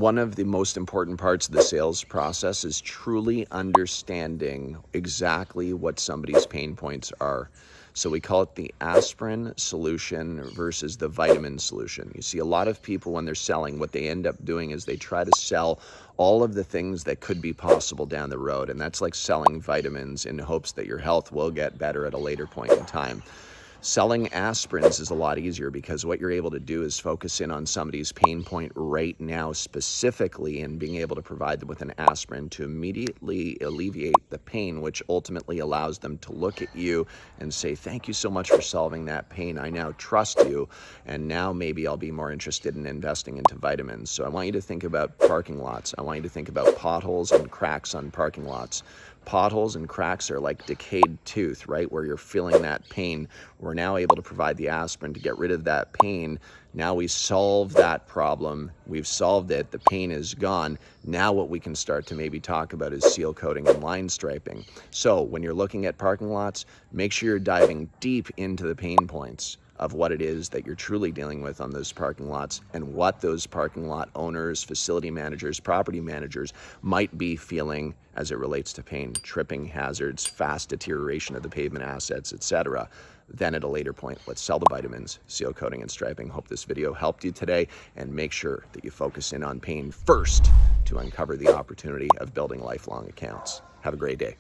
One of the most important parts of the sales process is truly understanding exactly what somebody's pain points are. So we call it the aspirin solution versus the vitamin solution. You see a lot of people when they're selling, what they end up doing is they try to sell all of the things that could be possible down the road. And that's like selling vitamins in hopes that your health will get better at a later point in time. Selling aspirins is a lot easier because what you're able to do is focus in on somebody's pain point right now specifically and being able to provide them with an aspirin to immediately alleviate the pain, which ultimately allows them to look at you and say, thank you so much for solving that pain. I now trust you, and now maybe I'll be more interested in investing into vitamins. So I want you to think about parking lots. I want you to think about potholes and cracks on parking lots. Potholes and cracks are like decayed tooth, right? Where you're feeling that pain. We're now able to provide the aspirin to get rid of that pain. Now we solve that problem. We've solved it. The pain is gone. Now what we can start to maybe talk about is seal coating and line striping. So when you're looking at parking lots, make sure you're diving deep into the pain points of what it is that you're truly dealing with on those parking lots and what those parking lot owners, facility managers, property managers might be feeling as it relates to pain, tripping hazards, fast deterioration of the pavement assets, etc. Then at a later point, let's sell the vitamins, seal coating and striping. Hope this video helped you today, and make sure that you focus in on pain first to uncover the opportunity of building lifelong accounts. Have a great day.